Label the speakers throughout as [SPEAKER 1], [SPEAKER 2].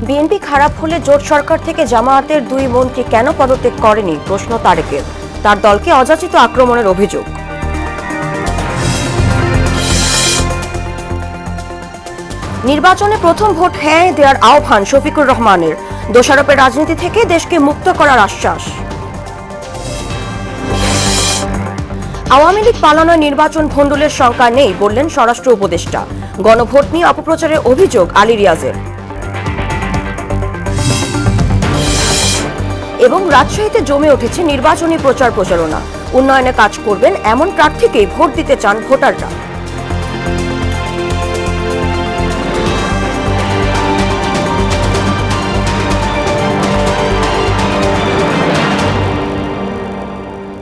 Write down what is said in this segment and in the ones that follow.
[SPEAKER 1] BNP খারাপ হলে জোট সরকার থেকে জামায়াতের দুই মন্ত্রী কেন পদত্যাগ করেনি প্রশ্ন তারেকের। তার দলকে অযাচিত আক্রমণের অভিযোগ। নির্বাচনে প্রথম ভোট হ্যাঁ দেওয়ার আহ্বান শফিকুর রহমানের। দোষারোপের রাজনীতি থেকে দেশকে মুক্ত করার আশ্বাস। আওয়ামী লীগ পালানোয় নির্বাচন ভণ্ডুলের শঙ্কা নেই বললেন স্বরাষ্ট্র উপদেষ্টা। গণভোট নিয়ে অপপ্রচারের অভিযোগ আলী রিয়াজের। এবং রাজশাহীতে জমে উঠেছে নির্বাচনী প্রচার প্রচারণা। উন্নয়নে কাজ করবেন এমন প্রার্থীকেই ভোট দিতে চান ভোটাররা।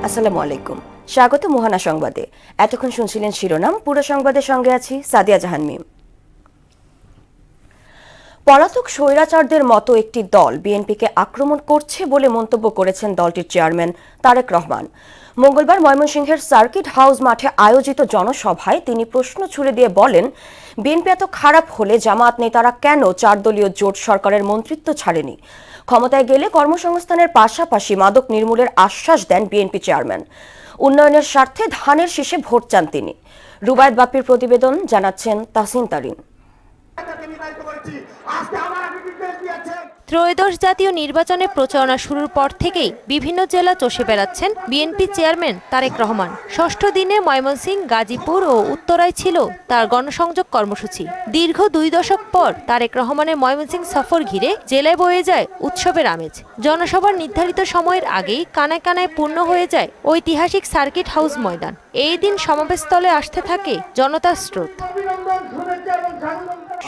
[SPEAKER 1] আসসালামু আলাইকুম, স্বাগত মোহনা সংবাদে। এতক্ষণ শুনছিলেন শিরোনাম, পুরো সংবাদের সঙ্গে আছি সাদিয়া জাহান মিম। পলাতক স্বৈরাচারদের মতো একটি দল বিএনপিকে আক্রমণ করছে বলে মন্তব্য করেছেন দলটির চেয়ারম্যান তারেক রহমান। মঙ্গলবার ময়মনসিংহের সার্কিট হাউস মাঠে আয়োজিত জনসভায় তিনি প্রশ্ন ছুড়ে দিয়ে বলেন, বিএনপি এত খারাপ হলে জামায়াত নেতারা কেন 4 দলীয় জোট সরকারের মন্ত্রিত্ব ছাড়েনি? ক্ষমতায় গেলে কর্মসংস্থানের পাশাপাশি মাদক নির্মূলের আশ্বাস দেন বিএনপি চেয়ারম্যান। উন্নয়নের স্বার্থে ধানের শীষে ভোট চান তিনি। রুবায়েত বাপ্পির প্রতিবেদন, জানাচ্ছেন তাহসিন তারিন।
[SPEAKER 2] ত্রয়োদশ জাতীয় নির্বাচনের প্রচারণা শুরুর পর থেকেই বিভিন্ন জেলা চষে বেড়াচ্ছেন বিএনপি চেয়ারম্যান তারেক রহমান। ষষ্ঠ দিনে ময়মনসিংহ, গাজীপুর ও উত্তরায় ছিল তার গণসংযোগ কর্মসূচি। দীর্ঘ 2 দশক পর তারেক রহমানের ময়মনসিংহ সফর ঘিরে জেলায় বয়ে যায় উৎসবের আমেজ। জনসভার নির্ধারিত সময়ের আগেই কানায় কানায় পূর্ণ হয়ে যায় ঐতিহাসিক সার্কিট হাউস ময়দান। এই দিন সমাবেশস্থলে আসতে থাকে জনতার স্রোত।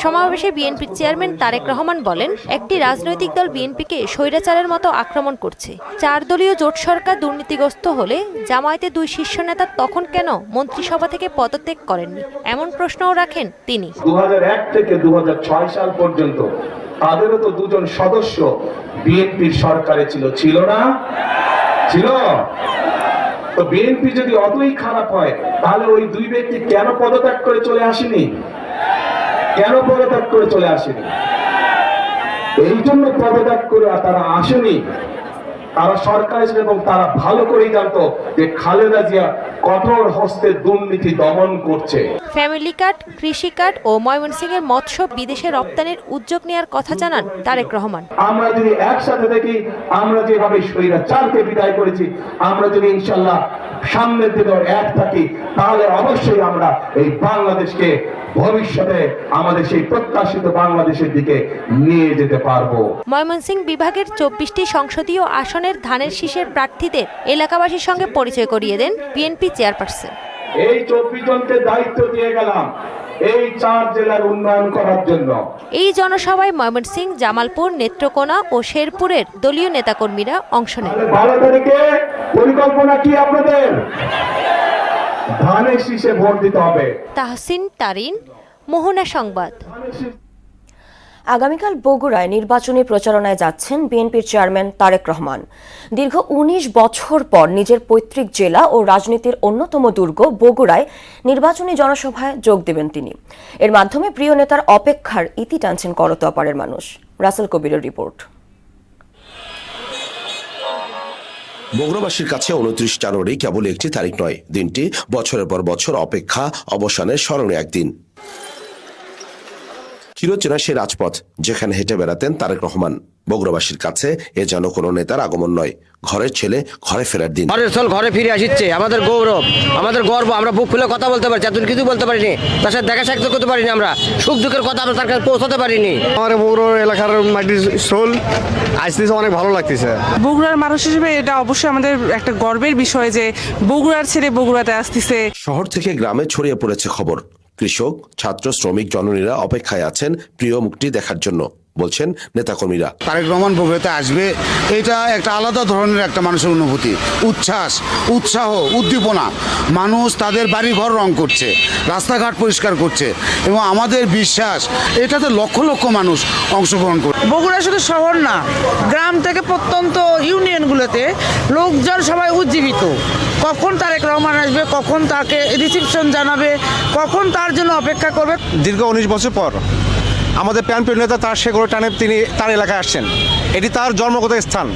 [SPEAKER 2] সমাবেশে বিএনপির চেয়ারম্যান তারেক রহমান বলেন, একটি রাজনৈতিক দল বিএনপিকে স্বৈরাচারের মতো আক্রমণ করছে। 4 দলীয় জোট সরকার দুর্নীতিগ্রস্ত হলে জামায়াতের 2 শীর্ষ নেতা তখন কেন মন্ত্রিসভা থেকে পদত্যাগ করেননি এমন প্রশ্নও রাখেন তিনি।
[SPEAKER 3] 2001 থেকে 2006 সাল পর্যন্ত তাদেরও তো 2 জন সদস্য বিএনপির সরকারে ছিল না? ছিল। তো বিএনপি যদি অতই খারাপ হয় তাহলে ওই 2 ব্যক্তি কেন পদত্যাগ করে চলে আসেনি? কেন পদত্যাগ করে চলে আসেনি? এই জন্য পদত্যাগ করে তারা আসেনি। তারা সরকার ছিল এবং তারা ভালো করেই জানতো যে খালেদা জিয়া কঠোর হস্তে দুর্নীতি দমন করছে।
[SPEAKER 2] ফ্যামিলি কার্ড, কৃষি কার্ড ও ময়মনসিংহের মৎস্য বিদেশে রপ্তানির উদ্যোগ নেওয়ার কথা জানান তারেক রহমান।
[SPEAKER 3] আমরা যদি একসাথে দেখি, আমরা যেভাবে স্বৈরাচারকে বিদায় করেছি, আমরা যদি ইনশাআল্লাহ সামনের দিকে এক থাকি, তাহলে অবশ্যই আমরা এই বাংলাদেশকে ভবিষ্যতে আমাদের সেই প্রত্যাশিত বাংলাদেশের দিকে নিয়ে যেতে পারবো।
[SPEAKER 2] ময়মনসিংহ বিভাগের 24টি সংসদীয় আসনের ধানের শীষের প্রার্থীদের এলাকাবাসীর সঙ্গে পরিচয় করিয়ে দেন বিএনপি চেয়ারপারসন।
[SPEAKER 3] এই 24 জনকে দায়িত্ব দিয়ে গেলাম এই 4 জেলার উন্নয়ন করার জন্য।
[SPEAKER 2] এই জনসভায় ময়মনসিংহ, জামালপুর, নেত্রকোনা ও শেরপুরের দলীয় নেতাকর্মীরা অংশ নেন।
[SPEAKER 3] 12 তারিখে পরিকল্পনা কি আপনাদের? ধানের শীষে ভোট দিতে হবে।
[SPEAKER 2] তাহসিন তারিন, মোহনা সংবাদ।
[SPEAKER 1] আগামীকাল বগুড়ায় নির্বাচনী প্রচারণায় যাচ্ছেন বিএনপির চেয়ারম্যান তারেক রহমান। দীর্ঘ 19 বছর পর নিজের পৈতৃক জেলা ও রাজনীতির অন্যতম দুর্গ বগুড়ায় নির্বাচনী জনসভায় যোগ দেবেন তিনি। এর মাধ্যমে প্রিয় নেতার অপেক্ষার ইতি টানছেন করতোয়াপাড়ের মানুষ। রাসেল কবিরের রিপোর্ট।
[SPEAKER 4] বগুড়াবাসীর কাছে 29 জানুয়ারি কেবল একটি তারিখ নয়, দিনটি বছরের পর বছর অপেক্ষা অবসানের স্মরণীয় একদিন। চিরচেনা সেই রাজপথ যেখানে হেঁটে বেড়াতেন তারেক রহমান। বগুড়াবাসীর কাছে এ যেন কোনো নেতার আগমন নয়, ঘরের ছেলে ঘরে ফেরার দিন।
[SPEAKER 5] ঘরের ছেলে ঘরে ফিরে আসছে, আমাদের গৌরব, আমাদের গর্ব। আমরা বুক খুলে কথা বলতে পারছি, এতদিন কিছু বলতে পারিনি, তার সাথে দেখা সাক্ষাৎ করতে পারিনি, আমরা সুখ দুঃখের কথা আমরা তার কাছে পৌঁছাতে পারিনি।
[SPEAKER 6] আমার বগুড়ার এলাকার মাটির সোল আসতেছে, অনেক ভালো লাগতেছে।
[SPEAKER 7] বগুড়ার মানুষ হিসেবে এটা অবশ্যই আমাদের একটা গর্বের বিষয় যে বগুড়ার ছেলে বগুড়াতে আসতেছে।
[SPEAKER 4] শহর থেকে গ্রামে ছড়িয়ে পড়েছে খবর। কৃষক, ছাত্র, শ্রমিক জননীরা অপেক্ষায় আছেন প্রিয় মুখটি দেখার জন্য, বলছেন নেতাকর্মীরা।
[SPEAKER 8] তারেক রহমান বগুড়াতে আসবে, এটা একটা আলাদা ধরনের একটা মানুষের অনুভূতি, উচ্ছ্বাস, উৎসাহ, উদ্দীপনা। মানুষ তাদের বাড়ি ঘর রং করছে, রাস্তাঘাট পরিষ্কার করছে এবং আমাদের বিশ্বাস এটাতে লক্ষ লক্ষ মানুষ অংশগ্রহণ করছে।
[SPEAKER 7] বগুড়া শুধু শহর না, গ্রাম থেকে প্রত্যন্ত ইউনিয়নগুলোতে লোকজন সবাই উজ্জীবিত। কখন তারেক রহমান আসবে, কখন তাকে রিসিপশন জানাবে, কখন তার জন্য অপেক্ষা করবে।
[SPEAKER 6] দীর্ঘ 19 বছর পর আমাদের প্রাণপ্রিয় নেতা তার শেকড় টানে তিনি তার এলাকায় আসছেন। এটি তার জন্মগত স্থান।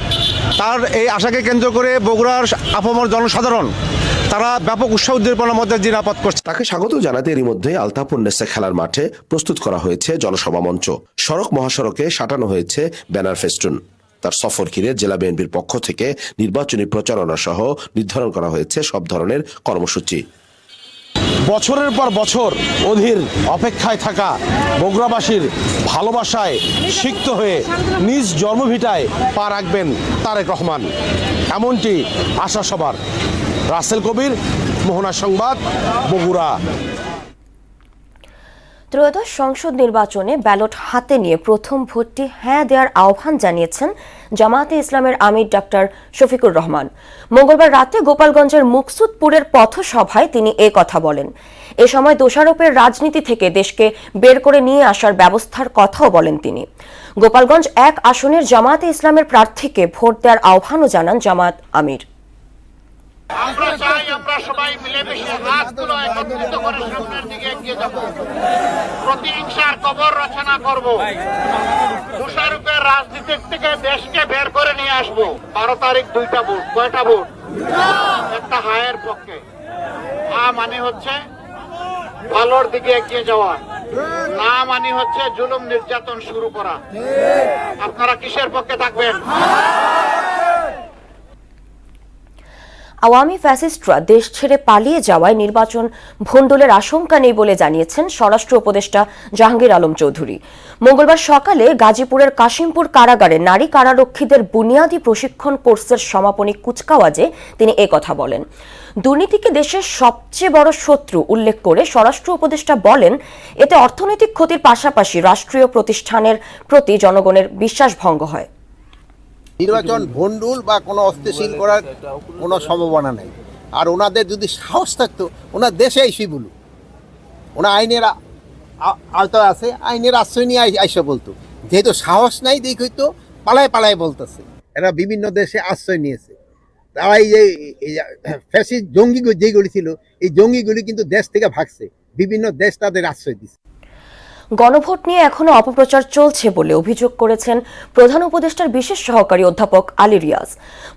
[SPEAKER 6] তার এই আশাকে কেন্দ্র করে বগুড়ার আপামর জনসাধারণ তারা ব্যাপক উৎসাহ উদ্দীপনার মধ্যে জিনাপাত করছে।
[SPEAKER 4] তাকে স্বাগত জানাতে এরই মধ্যে আলতাফুন্নেসা খেলার মাঠে প্রস্তুত করা হয়েছে জনসভা মঞ্চ। সড়ক মহাসড়কে সাঁটানো হয়েছে ব্যানার ফেস্টুন। তার সফর ঘিরে জেলা বিএনপির পক্ষ থেকে নির্বাচনী প্রচারণা সহ নির্ধারণ করা হয়েছে সব ধরনের কর্মসূচি।
[SPEAKER 9] বছরের পর বছর অধীর অপেক্ষায় থাকা বগুড়াবাসীর ভালোবাসায় সিক্ত হয়ে নিজ জন্মভিটায় পা রাখবেন তারেক রহমান, এমনটি আশা সবার। রাসেল কবির, মোহনা সংবাদ, বগুড়া।
[SPEAKER 1] ত্রয়োদশ সংসদ নির্বাচনে ব্যালট হাতে নিয়ে প্রথম ভোটটি হ্যাঁ দেওয়ার আহ্বান জানিয়েছেন জামায়াতে ইসলামের আমির ডাক্তার শফিকুর রহমান। মঙ্গলবার রাতে গোপালগঞ্জের মুকসুদপুরের পথসভায় তিনি এ কথা বলেন। এ সময় দোষারোপের রাজনীতি থেকে দেশকে বের করে নিয়ে আসার ব্যবস্থার কথাও বলেন তিনি। গোপালগঞ্জ 1 আসনের জামায়াতে ইসলামের প্রার্থীকে ভোট দেওয়ার আহ্বানও জানান জামায়াত আমির।
[SPEAKER 10] আমরা চাই আমরা সবাই মিলেমিশে হাতগুলো একত্রিত করে সামনের দিকে এগিয়ে যাব। প্রতিহিংসার কবর রচনা করব। দোষারোপের রাজনীতি থেকে দেশকে বের করে নিয়ে আসব। 12 তারিখ 2টা ভোট। কয়টা ভোট? একটা হায়ের পক্ষে। মানে হচ্ছে ভালোর দিকে এগিয়ে যাওয়া, না মানে হচ্ছে জুলুম নির্যাতন শুরু করা। আপনারা কিসের পক্ষে থাকবেন?
[SPEAKER 1] আওয়ামী ফ্যাসিস্টরা দেশ ছেড়ে পালিয়ে যাওয়ায় নির্বাচন ভণ্ডুলের আশঙ্কা নেই বলে জানিয়েছেন স্বরাষ্ট্র উপদেষ্টা জাহাঙ্গীর আলম চৌধুরী। মঙ্গলবার সকালে গাজীপুরের কাশিমপুর কারাগারে নারী কারারক্ষীদের বুনিয়াদী প্রশিক্ষণ কোর্সের সমাপনী কুচকাওয়াজে তিনি কথা বলেন। দুর্নীতিকে দেশের সবচেয়ে বড় শত্রু উল্লেখ করে স্বরাষ্ট্র উপদেষ্টা বলেন, এতে অর্থনৈতিক ক্ষতির পাশাপাশি রাষ্ট্রীয় প্রতিষ্ঠানের প্রতি জনগণের বিশ্বাস ভঙ্গ হয়।
[SPEAKER 11] নির্বাচন ভণ্ডুল বা কোনো অস্থিতিশীল করার কোনো সম্ভাবনা নেই। আর ওনাদের যদি সাহস থাকতো ওনার দেশে আইসি বলুক, ওনা আইনের আওতায় আছে, আইনের আশ্রয় নিয়ে আইসা বলতো। যেহেতু সাহস নাই দেখই তো পালায় পালায় বলতেছে। এরা বিভিন্ন দেশে আশ্রয় নিয়েছে। তারা এই যে ফ্যাসিস্ট জঙ্গি যেগুলি ছিল এই জঙ্গিগুলি কিন্তু দেশ থেকে ভাগছে, বিভিন্ন দেশ তাদের আশ্রয় দিচ্ছে।
[SPEAKER 1] গণভোট নিয়ে এখনো অপপ্রচার চলছে বলে অভিযোগ করেছেন প্রধান উপদেষ্টার বিশেষ সহকারী অধ্যাপক আলী রিয়াজ।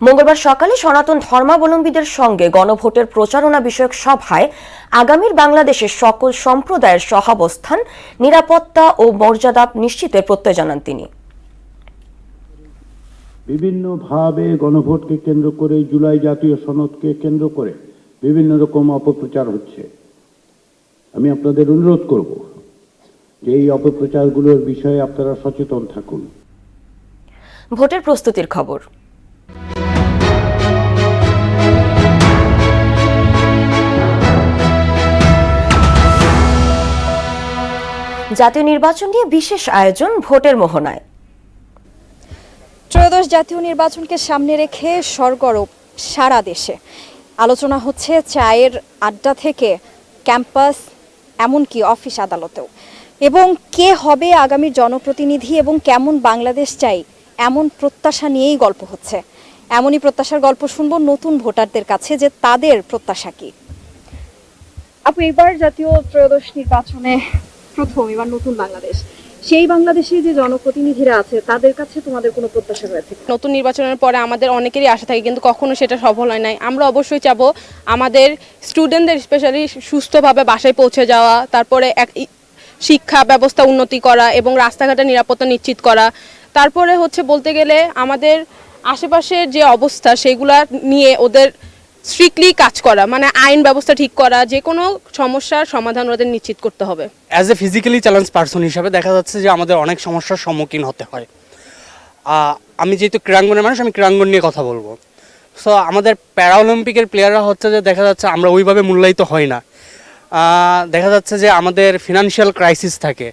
[SPEAKER 1] মঙ্গলবার সকালে সনাতন ধর্মাবলম্বীদের সঙ্গে গণভোটের প্রচারণা বিষয়ক সভায় আগামীর বাংলাদেশের সকল সম্প্রদায়ের সহাবস্থান, নিরাপত্তা ও মর্যাদা নিশ্চিতের প্রত্যয় জানান তিনি।
[SPEAKER 12] বিভিন্নভাবে গণভোটকে কেন্দ্র করে, জুলাই জাতীয় সনদকে কেন্দ্র করে বিভিন্ন রকম অপপ্রচার হচ্ছে। আমি আপনাদের অনুরোধ করব যে এই অপপ্রচারগুলোর বিষয়ে আপনারা সচেতন থাকুন।
[SPEAKER 1] ভোটের প্রস্তুতির খবর। জাতীয় নির্বাচন নিয়ে বিশেষ আয়োজন ভোটের মোহনায়।
[SPEAKER 13] ত্রয়োদশ জাতীয় নির্বাচনকে সামনে রেখে সরগরম সারা দেশে। আলোচনা হচ্ছে চায়ের আড্ডা থেকে ক্যাম্পাস, এমনকি অফিস আদালতেও। এবং কে হবে আগামী জনপ্রতিনিধি এবং কেমন বাংলাদেশ চাই, এমন প্রত্যাশা নিয়েই গল্প হচ্ছে। এমনই প্রত্যাশার গল্প শুনবো নতুন ভোটারদের কাছে, যে তাদের প্রত্যাশা কি। আপু, এবার জাতীয় ত্রয়োদশ নির্বাচনে প্রথম, এবার নতুন বাংলাদেশ, সেই বাংলাদেশে যে জনপ্রতিনিধিরা আছে তাদের কাছে তোমাদের কোনো প্রত্যাশা রয়েছে?
[SPEAKER 14] নতুন নির্বাচনের পরে আমাদের অনেকেরই আশা থাকে, কিন্তু কখনো সেটা সফল হয় নাই। আমরা অবশ্যই চাবো আমাদের স্টুডেন্টদের স্পেশালি সুস্থভাবে বাসায় পৌঁছে যাওয়া, তারপরে শিক্ষা ব্যবস্থা উন্নতি করা এবং রাস্তাঘাটের নিরাপত্তা নিশ্চিত করা। তারপরে হচ্ছে বলতে গেলে আমাদের আশেপাশের যে অবস্থা সেগুলা নিয়ে ওদের স্ট্রিক্টলি কাজ করা, মানে আইন ব্যবস্থা ঠিক করা, যে কোনো সমস্যার সমাধান ওদের নিশ্চিত করতে হবে।
[SPEAKER 15] As a physically challenge person হিসাবে দেখা যাচ্ছে যে আমাদের অনেক সমস্যার সম্মুখীন হতে হয়। আমি যেহেতু ক্রীড়াঙ্গনের মানুষ, আমি ক্রীড়াঙ্গন নিয়ে কথা বলবো। সো আমাদের প্যারাঅলিম্পিকের প্লেয়াররা হচ্ছে যে দেখা যাচ্ছে আমরা ওইভাবে মূল্যায়িত হই না। দেখা যাচ্ছে যে আমাদের ফিনান্সিয়াল ক্রাইসিস থাকে,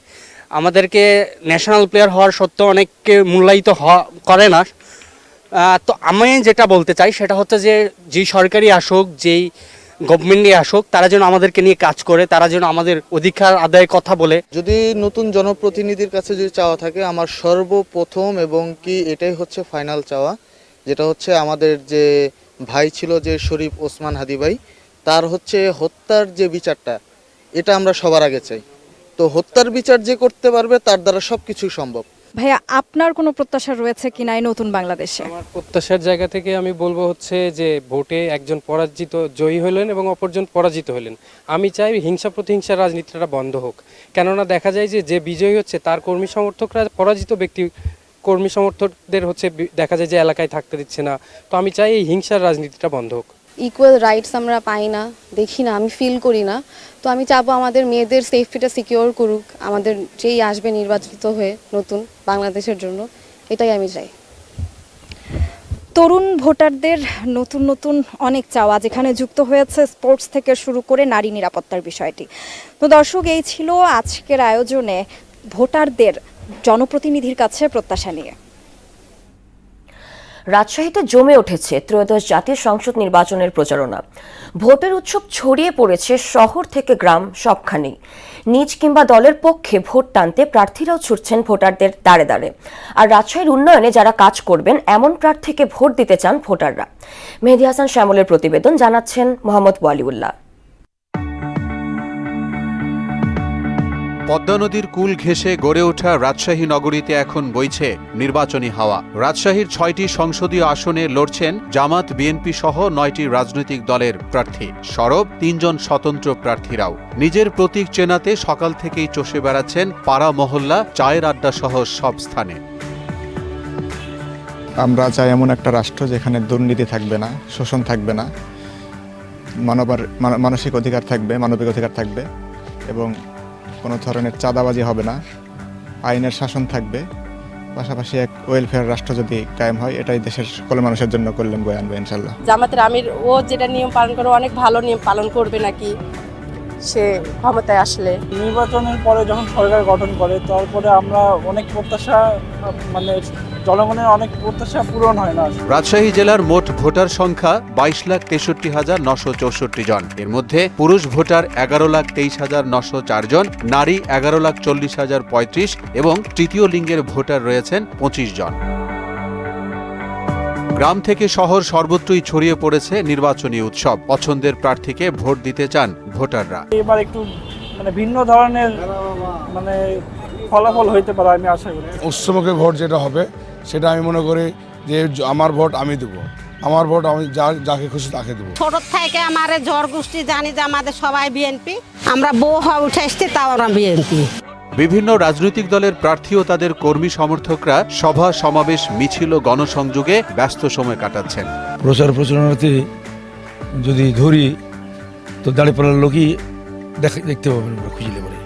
[SPEAKER 15] আমাদেরকে ন্যাশনাল প্লেয়ার হওয়ার সত্ত্বেও অনেককে মূল্যায়িত করে না। তো আমি যেটা বলতে চাই সেটা হচ্ছে যে যেই সরকারি আসুক, যেই গভর্নমেন্টই আসুক, তারা যেন আমাদেরকে নিয়ে কাজ করে, তারা যেন আমাদের অধিকার আদায়ের কথা বলে।
[SPEAKER 16] যদি নতুন জনপ্রতিনিধির কাছে যদি চাওয়া থাকে, আমার সর্বপ্রথম এবং কি এটাই হচ্ছে ফাইনাল চাওয়া, যেটা হচ্ছে আমাদের যে ভাই ছিল যে শরীফ ওসমান হাদি ভাই, তার হচ্ছে হত্যার যে বিচারটা, এটা আমরা সবার আগে চাই। তো হত্যার বিচার যে করতে পারবে তার দ্বারা সব কিছুই সম্ভব।
[SPEAKER 13] ভাইয়া আপনার কোনো প্রত্যাশা রয়েছে কিনা এই নতুন বাংলাদেশে?
[SPEAKER 17] আমার প্রত্যাশার জায়গা থেকে আমি বলবো হচ্ছে যে ভোটে একজন পরাজিত জয়ী হলেন এবং অপরজন পরাজিত হলেন। আমি চাই হিংসা প্রতিহিংসার রাজনীতিটা বন্ধ হোক, কেননা দেখা যায় যে বিজয়ী হচ্ছে তার কর্মী সমর্থকরা পরাজিত ব্যক্তি কর্মী সমর্থকদের হচ্ছে দেখা যায় যে এলাকায় থাকতে দিচ্ছে না। তো আমি চাই এই হিংসার রাজনীতিটা বন্ধ হোক।
[SPEAKER 14] ইকুয়াল রাইটস আমরা পাই না, দেখি না, আমি ফিল করি না। তো আমি চাবো আমাদের মেয়েদের সেফটিটা সিকিউর করুক আমাদের যেই আসবে নির্বাচিত হয়ে নতুন বাংলাদেশের জন্য, এটাই আমি চাই।
[SPEAKER 13] তরুণ ভোটারদের নতুন নতুন অনেক চাওয়া, যেখানে যুক্ত হয়েছে স্পোর্টস থেকে শুরু করে নারী নিরাপত্তার বিষয়টি। তো দর্শক, এই ছিল আজকের আয়োজনে ভোটারদের জনপ্রতিনিধির কাছে প্রত্যাশা নিয়ে।
[SPEAKER 1] রাজশাহীতে জমে উঠেছে ত্রয়োদশ জাতীয় সংসদ নির্বাচনের প্রচারণা। ভোটের উৎসব ছড়িয়ে পড়েছে শহর থেকে গ্রাম সবখানেই। নিজ কিংবা দলের পক্ষে ভোট টানতে প্রার্থীরাও ছুটছেন ভোটারদের দাঁড়ে দাঁড়ে। আর রাজশাহীর উন্নয়নে যারা কাজ করবেন এমন প্রার্থীকে ভোট দিতে চান ভোটাররা। মেহেদী হাসান শ্যামলের প্রতিবেদন, জানাচ্ছেন মোহাম্মদ ওয়ালিউল্লাহ।
[SPEAKER 18] পদ্মা নদীর কুল ঘেঁষে গড়ে ওঠা রাজশাহী নগরীতে এখন বইছে নির্বাচনী হাওয়া। রাজশাহীর 6টি সংসদীয় আসনে লড়ছেন জামাত, বিএনপি সহ 9টি রাজনৈতিক দলের প্রার্থী। সরব 3 জন স্বতন্ত্র প্রার্থীরাও। নিজের প্রতীক চেনাতে সকাল থেকেই চষে বেড়াচ্ছেন পাড়া মহল্লা, চায়ের আড্ডা সহ সব স্থানে।
[SPEAKER 19] আমরা চাই এমন একটা রাষ্ট্র যেখানে দুর্নীতি থাকবে না, শোষণ থাকবে না, মানসিক অধিকার থাকবে, মানবিক অধিকার থাকবে এবং কোনো ধরনের চাঁদাবাজি হবে না, আইনের শাসন থাকবে, পাশাপাশি এক ওয়েলফেয়ার রাষ্ট্র যদি কায়েম হয়, এটাই দেশের সকল মানুষের জন্য কল্যাণ বয়ে আনবে ইনশাল্লাহ।
[SPEAKER 14] জামাতের আমির ও যেটা নিয়ম পালন করে অনেক ভালো নিয়ম পালন করবে নাকি সে ক্ষমতায় আসলে।
[SPEAKER 20] নির্বাচনের পরে যখন সরকার গঠন করে তারপরে আমরা অনেক প্রত্যাশা, মানে জনগণের অনেক প্রত্যাশা পূরণ হয় না।
[SPEAKER 18] রাজশাহী জেলার মোট ভোটার সংখ্যা 22,63,964 জন। এর মধ্যে পুরুষ ভোটার 11,23,904 জন, নারী 11,40,035 এবং তৃতীয় লিঙ্গের ভোটার রয়েছেন 25 জন। গ্রাম থেকে শহর সর্বত্রই ছড়িয়ে পড়েছে নির্বাচনী উৎসব। পছন্দের প্রার্থীকে ভোট দিতে চান ভোটাররা।
[SPEAKER 20] এবার একটু ভিন্ন ধরনের ফলাফল হইতে পারে আমি আশা করি।
[SPEAKER 21] উৎসমুখী ভোট যেটা হবে সেটা আমি মনে করি যে আমার ভোট আমি দেবো, আমার ভোট আমি যাকে খুশি তাকে দেবো।
[SPEAKER 22] ছোট থেকে আমার জ্বর গোষ্ঠী জানি যে আমাদের সবাই বিএনপি, আমরা বউ হওয়া উঠে এসছি তাও আমরা বিএনপি।
[SPEAKER 18] বিভিন্ন রাজনৈতিক দলের প্রার্থী ও তাদের কর্মী সমর্থকরা সভা, সমাবেশ, মিছিল ও গণসংযোগে ব্যস্ত সময় কাটাচ্ছেন।
[SPEAKER 23] প্রচারণাতে যদি ধরি তো দাঁড়িপাল্লার লোকই দেখতে পাবেন, খুঁজলে পরে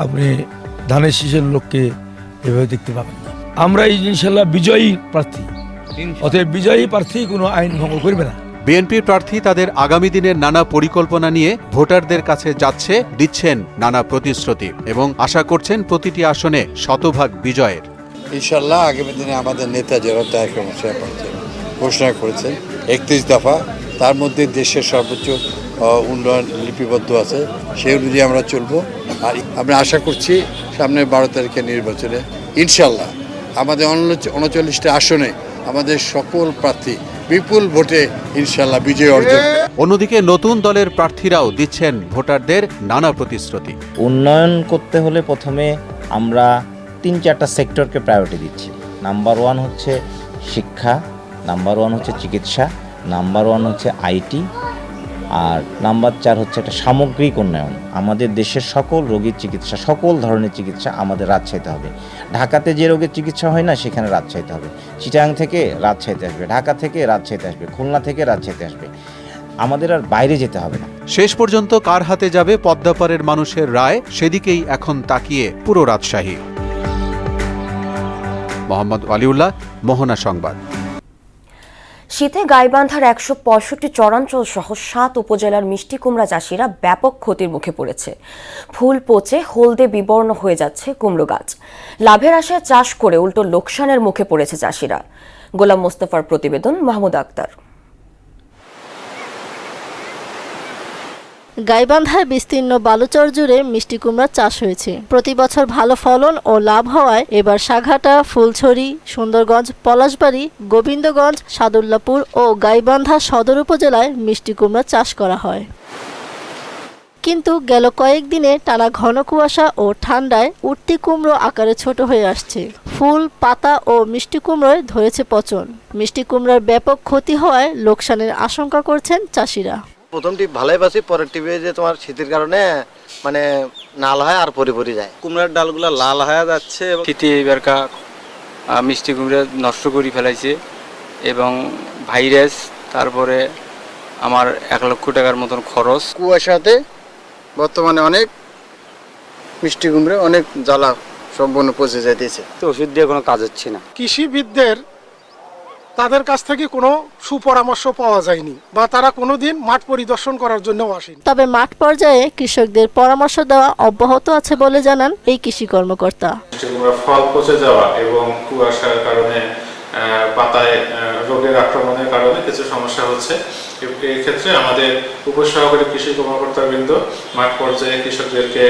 [SPEAKER 23] আপনি ধানের শীষের লোককে এভাবে দেখতে পাবেন না। আমরা এই ইনশাল্লাহ বিজয়ী প্রার্থী, অতএব বিজয়ী প্রার্থী কোনো আইন ভঙ্গ করবে না।
[SPEAKER 18] বিএনপির প্রার্থী তাদের আগামী দিনের নানা পরিকল্পনা নিয়ে ভোটারদের কাছে যাচ্ছে, দিচ্ছেন নানা প্রতিশ্রুতি এবং আশা করছেন প্রতিটি আসনে শতভাগ বিজয়ের।
[SPEAKER 24] ইনশাল্লাহ আগামী দিনে আমাদের নেতা যারা ঘোষণা করেছেন 31 দফা, তার মধ্যে দেশের সর্বোচ্চ উন্নয়ন লিপিবদ্ধ আছে, সেই অনুযায়ী আমরা চলবো। আর আমরা আশা করছি সামনে 12 তারিখের নির্বাচনে ইনশাল্লাহ আমাদের 39টা আসনে আমাদের সকল প্রার্থী বিপুল ভোটে ইনশাল্লাহ বিজয় অর্জন।
[SPEAKER 18] অন্যদিকে নতুন দলের প্রার্থীরাও দিচ্ছেন ভোটারদের নানা প্রতিশ্রুতি।
[SPEAKER 25] উন্নয়ন করতে হলে প্রথমে আমরা 3-4টা সেক্টরকে প্রায়োরিটি দিচ্ছি। নাম্বার 1 হচ্ছে শিক্ষা, নাম্বার 1 হচ্ছে চিকিৎসা, নাম্বার 1 হচ্ছে আইটি, আর নাম্বার 4 হচ্ছে একটা সামগ্রিক উন্নয়ন। আমাদের দেশের সকল রোগীর চিকিৎসা, সকল ধরনের চিকিৎসা আমাদের রাজশাহীতে হবে। ঢাকাতে যে রোগের চিকিৎসা হয় না সেখানে রাজশাহীতে হবে। চিটাগাং থেকে রাজশাহীতে আসবে, ঢাকা থেকে রাজশাহীতে আসবে, খুলনা থেকে রাজশাহীতে আসবে। আমাদের আর বাইরে যেতে হবে না।
[SPEAKER 18] শেষ পর্যন্ত কার হাতে যাবে পদ্মাপাড়ের মানুষের রায়, সেদিকেই এখন তাকিয়ে পুরো রাজশাহী। মোহাম্মদ ওয়ালিউল্লাহ, মোহনা সংবাদ।
[SPEAKER 1] শীতে গাইবান্ধার 165 চরাঞ্চল সহ 7 উপজেলার মিষ্টি কুমড়া চাষিরা ব্যাপক ক্ষতির মুখে পড়েছে। ফুল পচে হলদে বিবর্ণ হয়ে যাচ্ছে কুমড়ো গাছ। লাভের আশায় চাষ করে উল্টো লোকসানের মুখে পড়েছে চাষিরা। গোলাম মোস্তফার প্রতিবেদন, মাহমুদ আক্তার।
[SPEAKER 26] গাইবান্ধার বিস্তীর্ণ বালুচর জুড়ে মিষ্টি কুমড়া চাষ হয়েছে। প্রতি বছর ভালো ফলন ও লাভ হওয়ায় এবার সাঘাটা, ফুলছড়ি, সুন্দরগঞ্জ, পলাশবাড়ি, গোবিন্দগঞ্জ, সাদুল্লাপুর ও গাইবান্ধা সদর উপজেলায় মিষ্টি কুমড়া চাষ করা হয়। কিন্তু গেল কয়েকদিনে টানা ঘন কুয়াশা ও ঠান্ডায় উঠতি কুমড়ো আকারে ছোট হয়ে আসছে। ফুল, পাতা ও মিষ্টি কুমড়োয় ধরেছে পচন। মিষ্টি কুমড়োর ব্যাপক ক্ষতি হওয়ায় লোকসানের আশঙ্কা করছেন চাষিরা।
[SPEAKER 2] প্রথমটি ভালোই বাসি, পরের টিপে যে তোমার শীতের কারণে মানে নাল হয় আর পরি যায়।
[SPEAKER 3] কুমড়ার ডালগুলো লাল হয়ে যাচ্ছে। শীতে এবারকা মিষ্টি কুমড়া নষ্ট করে ফেলাইছে এবং ভাইরাস, তারপরে আমার 1 লক্ষ টাকার মতন খরচ।
[SPEAKER 2] কুয়াশাতে বর্তমানে অনেক মিষ্টি কুমড়া অনেক জ্বালা সম্পূর্ণ পচে যাইতেছে।
[SPEAKER 3] তো ওষুধ দিয়ে কোনো কাজ হচ্ছে না।
[SPEAKER 5] কৃষিবিদদের তাদের কাছ থেকে কোনো সুপরামর্শ পাওয়া যায়নি বা তারা কোনোদিন মাঠ পরিদর্শন করার জন্যও আসেনি।
[SPEAKER 26] তবে মাঠ পর্যায়ে কৃষকদের পরামর্শ দেওয়া অব্যাহত আছে বলে জানান এই কৃষি কর্মকর্তা।
[SPEAKER 6] ফল পচে যাওয়া এবং কুয়াশার কারণে পাতায় রোগের আক্রমণের কারণে কিছু সমস্যা হচ্ছে। এই ক্ষেত্রে আমাদের উপসহকারী কৃষি কর্মকর্তাবৃন্দ মাঠ পর্যায়ে কৃষকদেরকে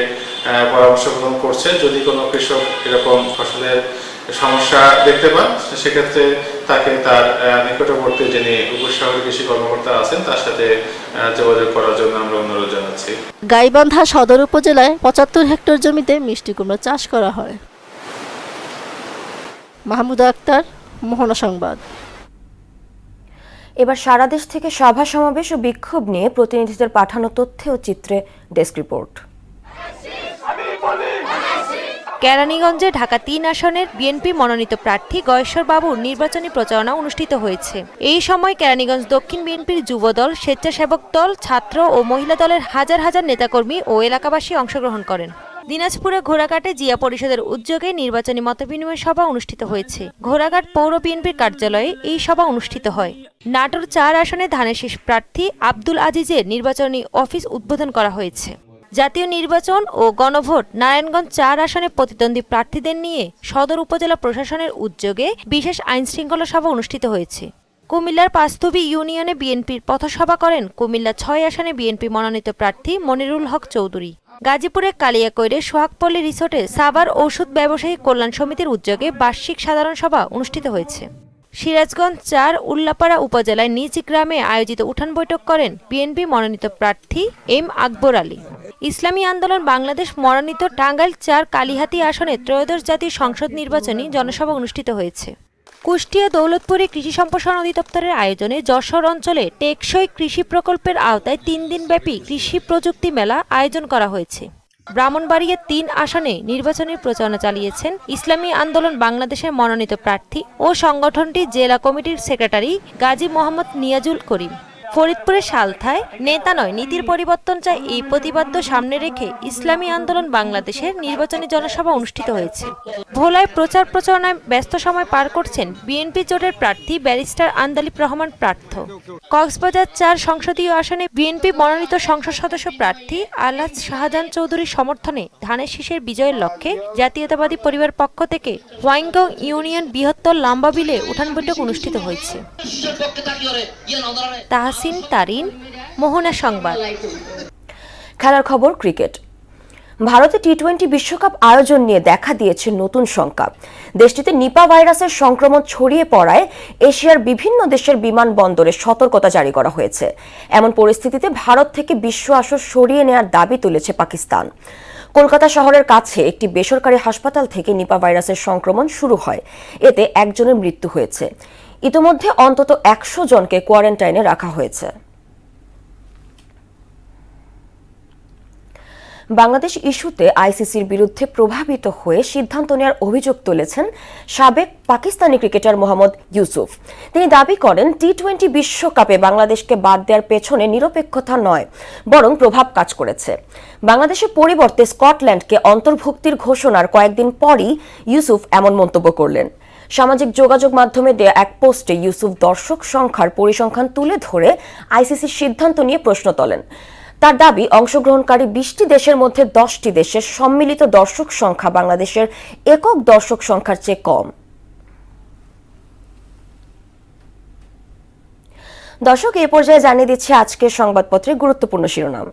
[SPEAKER 6] পরামর্শ প্রদান করছে। যদি কোনো কৃষক এরকম ফসলের সমস্যা দেখতে পান, সেক্ষেত্রে তাকে তার নিকটবর্তী যিনি উপসহকারী কৃষি কর্মকর্তা আছেন তার সাথে যোগাযোগ করার জন্য আমরা অনুরোধ জানাচ্ছি।
[SPEAKER 26] গাইবান্ধা সদর উপজেলায় 75 হেক্টর জমিতে মিষ্টি কুমড়া চাষ করা হয়। মাহমুদা আক্তার, মোহনা সংবাদ।
[SPEAKER 1] এবার সারা দেশ থেকে সভা সমাবেশ ও বিক্ষোভ নিয়ে প্রতিনিধিদের পাঠানো তথ্যে ও চিত্রে ডেস্ক রিপোর্ট।
[SPEAKER 7] কেরানীগঞ্জে ঢাকা 3 আসনের বিএনপি মনোনীত প্রার্থী গয়েশ্বর বাবুর নির্বাচনী প্রচারণা অনুষ্ঠিত হয়েছে। এই সময় কেরানীগঞ্জ দক্ষিণ বিএনপির যুবদল, স্বেচ্ছাসেবক দল, ছাত্র ও মহিলা দলের হাজার হাজার নেতাকর্মী ও এলাকাবাসী অংশগ্রহণ করেন। দিনাজপুরে ঘোড়াঘাটে জিয়া পরিষদের উদ্যোগে নির্বাচনী মতবিনিময় সভা অনুষ্ঠিত হয়েছে। ঘোড়াঘাট পৌর বিএনপির কার্যালয়ে এই সভা অনুষ্ঠিত হয়। নাটোর 4 আসনে ধানের শীষ প্রার্থী আব্দুল আজিজের নির্বাচনী অফিস উদ্বোধন করা হয়েছে। জাতীয় নির্বাচন ও গণভোট নারায়ণগঞ্জ 4 আসনে প্রতিদ্বন্দ্বী প্রার্থীদের নিয়ে সদর উপজেলা প্রশাসনের উদ্যোগে বিশেষ আইনশৃঙ্খলা সভা অনুষ্ঠিত হয়েছে। কুমিল্লার পাঁচথবি ইউনিয়নে বিএনপির পথসভা করেন কুমিল্লা 6 আসনে বিএনপি মনোনীত প্রার্থী মনিরুল হক চৌধুরী। গাজীপুরে কালিয়াকৈরে সোহাগপল্লী রিসোর্টে সাভার ঔষধ ব্যবসায়ী কল্যাণ সমিতির উদ্যোগে বার্ষিক সাধারণ সভা অনুষ্ঠিত হয়েছে। সিরাজগঞ্জ 4 উল্লাপাড়া উপজেলায় নিজ গ্রামে আয়োজিত উঠান বৈঠক করেন বিএনপি মনোনীত প্রার্থী এম আকবর আলী। ইসলামী আন্দোলন বাংলাদেশ মনোনীত টাঙ্গাইল 4 কালিহাতী আসনে ত্রয়োদশ জাতীয় সংসদ নির্বাচনী জনসভা অনুষ্ঠিত হয়েছে। কুষ্টিয়া দৌলতপুরে কৃষি সম্প্রসারণ অধিদপ্তরের আয়োজনে যশোর অঞ্চলে টেকসই কৃষি প্রকল্পের আওতায় 3 দিনব্যাপী কৃষি প্রযুক্তি মেলা আয়োজন করা হয়েছে। ব্রাহ্মণবাড়িয়া 3 আসনে নির্বাচনী প্রচারণা চালিয়েছেন ইসলামী আন্দোলন বাংলাদেশের মনোনীত প্রার্থী ও সংগঠনটির জেলা কমিটির সেক্রেটারি গাজী মোহাম্মদ নিয়াজুল করিম। ফরিদপুরের সালথায় নেতা নয় নীতির পরিবর্তন চায় এই প্রতিবাদ্য সামনে রেখে ইসলামী আন্দোলন বাংলাদেশের নির্বাচনী জনসভা অনুষ্ঠিত হয়েছে। ভোলায় প্রচারণায় ব্যস্ত সময় পার করছেন বিএনপি জোটের প্রার্থী ব্যারিস্টার আন্দালিব রহমান প্রার্থ। কক্সবাজার 4 সংসদীয় আসনে বিএনপি মনোনীত সংসদ সদস্য প্রার্থী আলহাজ শাহজাহান চৌধুরীর সমর্থনে ধানের শীষের বিজয়ের লক্ষ্যে জাতীয়তাবাদী পরিবার পক্ষ থেকে হোয়াইংগং ইউনিয়ন বৃহত্তর লাম্বাবিলে উঠান বৈঠক অনুষ্ঠিত হয়েছে। তাহসিন তারিন, মোহনা সংবাদ।
[SPEAKER 1] খেলার খবর ক্রিকেট। ভারতে টি-20 বিশ্বকাপ আয়োজন নিয়ে দেখা দিয়েছে নতুন শঙ্কা। দেশটিতে নিপা ভাইরাসের সংক্রমণ ছড়িয়ে পড়ায় এশিয়ার বিভিন্ন দেশের বিমানবন্দরে সতর্কতা জারি করা হয়েছে। এমন পরিস্থিতিতে ভারত থেকে বিশ্ব আসর সরিয়ে নেওয়ার দাবি তুলেছে পাকিস্তান। কলকাতা শহরের কাছে একটি বেসরকারি হাসপাতাল থেকে নিপা ভাইরাসের সংক্রমণ শুরু হয়। এতে একজনের মৃত্যু হয়েছে। ইতোমধ্যে অন্তত 100 জনকে কোয়ারেন্টাইনে রাখা হয়েছে। বাংলাদেশ ইস্যুতে আইসিসির বিরুদ্ধে প্রভাবিত হয়ে সিদ্ধান্ত নেওয়ার অভিযোগ তুলেছেন সাবেক পাকিস্তানি ক্রিকেটার মোহাম্মদ ইউসুফ। তিনি দাবি করেন টি-20 বিশ্বকাপে বাংলাদেশকে বাদ দেওয়ার পেছনে নিরপেক্ষতা নয়, বরং প্রভাব কাজ করেছে। বাংলাদেশের পরিবর্তে স্কটল্যান্ডকে অন্তর্ভুক্তির ঘোষণার কয়েকদিন পরই ইউসুফ এমন মন্তব্য করলেন। সামাজিক যোগাযোগ মাধ্যমে দেয়া এক পোস্টে ইউসুফ দর্শক সংখ্যার পরিসংখ্যান তুলে ধরে আইসিসির সিদ্ধান্ত নিয়ে প্রশ্ন তোলেন। তার দাবি, অংশগ্রহণকারী 20টি দেশের মধ্যে 10টি দেশের সম্মিলিত দর্শক সংখ্যা বাংলাদেশের একক দর্শক সংখ্যার চেয়ে কম। দর্শক, এই পর্যায়ে জানিয়ে দিচ্ছে আজকের সংবাদপত্রের গুরুত্বপূর্ণ শিরোনাম।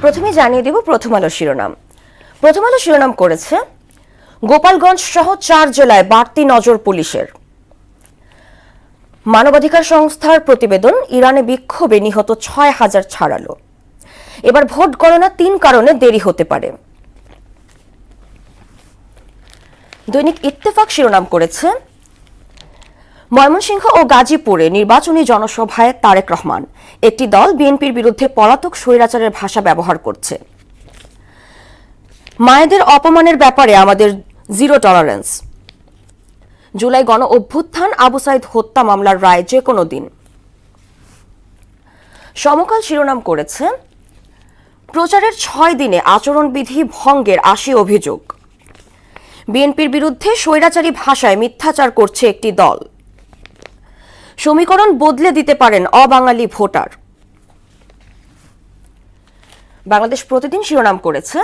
[SPEAKER 1] প্রথমে জানিয়ে দেব প্রথম আলো শিরোনাম। প্রথম আলো শিরোনাম করেছে গোপালগঞ্জ সহ 4 জেলায় বাড়তি নজর পুলিশের। মানবাধিকার সংস্থার প্রতিবেদন, ইরানে বিক্ষোভে নিহত 6,000 ছাড়ালো। এবার ভোট গণনা 3 কারণে দেরি হতে পারে। দৈনিক ইত্তেফাক শিরোনাম করেছে, ময়মনসিংহ ও গাজীপুরে নির্বাচনী জনসভায় তারেক রহমান, একটি দল বিএনপির বিরুদ্ধে পলাতক স্বৈরাচারের ভাষা ব্যবহার করছে। মায়েদের অপমানের ব্যাপারে আমাদের জিরো টলারেন্স। জুলাই গণ অভ্যুত্থান, আবু সাইদ হত্যা মামলার রায় যে কোনো দিন। সমকাল শিরোনাম করেছে, প্রচারের 6 দিনে আচরণবিধি ভঙ্গের 80 অভিযোগ। বিএনপির বিরুদ্ধে স্বৈরাচারী ভাষায় মিথ্যাচার করছে একটি দল। সমীকরণ বদলে দিতে পারেন অবাঙালি ভোটার। বাংলাদেশ প্রতিদিন শিরোনাম করেছে,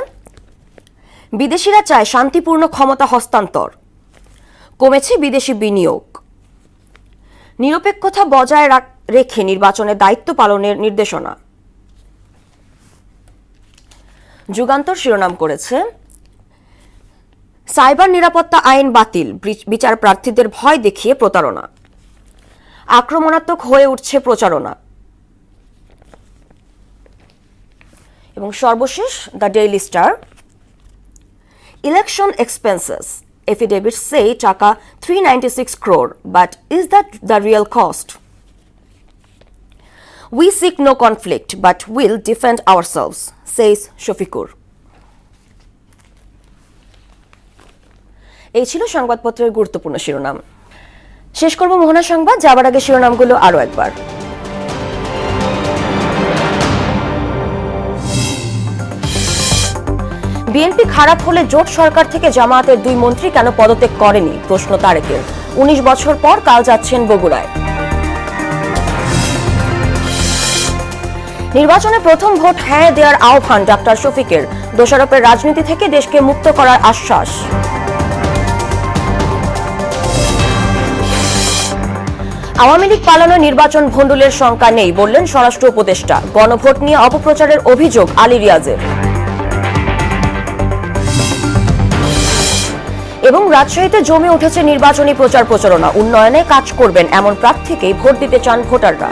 [SPEAKER 1] বিদেশিরা চায় শান্তিপূর্ণ ক্ষমতা হস্তান্তর, কমেছে বিদেশি বিনিয়োগ। নিরপেক্ষতা বজায় রেখে নির্বাচনে দায়িত্ব পালনের নির্দেশনা। যুগান্তর শিরোনাম করেছে, সাইবার নিরাপত্তা আইন বাতিল, বিচার প্রার্থীদের ভয় দেখিয়ে প্রতারণা। আক্রমণাত্মক হয়ে উঠছে প্রচারণা। এবং সর্বশেষ the daily star, election expenses, affidavits say টাকা 396 crore, but is that the real cost? We seek no conflict, but will defend ourselves, says Shafiqur. এই ছিল সংবাদপত্রের গুরুত্বপূর্ণ শিরোনাম। শেষ করব মোহনা সংবাদ, যাবার আগে শিরোনামগুলো আরো একবার। বিএনপি খারাপ হলে জোট সরকার থেকে জামায়াতের 2 মন্ত্রী কেন পদত্যাগ করেনি, প্রশ্ন তারেকের। 19 বছর পর কাল যাচ্ছেন বগুড়ায়। নির্বাচনে প্রথম ভোট হ্যাঁ দেওয়ার আহ্বান ডাক্তার শফিকের, দোষারোপের রাজনীতি থেকে দেশকে মুক্ত করার আশ্বাস। আওয়ামী লীগ পালানো নির্বাচন ভণ্ডুলের শঙ্কা নেই বললেন স্বরাষ্ট্র উপদেষ্টা। গণভোট নিয়ে অপপ্রচারের অভিযোগ আলী রিয়াজের। এবং রাজশাহীতে জমে উঠেছে নির্বাচনী প্রচার প্রচারণা, উন্নয়নে কাজ করবেন এমন প্রার্থীকেই ভোট দিতে চান ভোটাররা।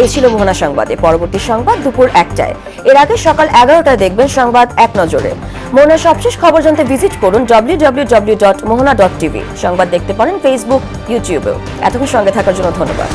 [SPEAKER 1] এই ছিল মোহনা সংবাদে। পরবর্তী সংবাদ দুপুর 1টায়। এর আগে সকাল 11টায় দেখবেন সংবাদ এক নজরে। মোহনার সবশেষ খবর জানতে ভিজিট করুন www.mohana.tv। সংবাদ দেখতে পারেন ফেসবুক, ইউটিউবেও। এতক্ষণ সঙ্গে থাকার জন্য ধন্যবাদ।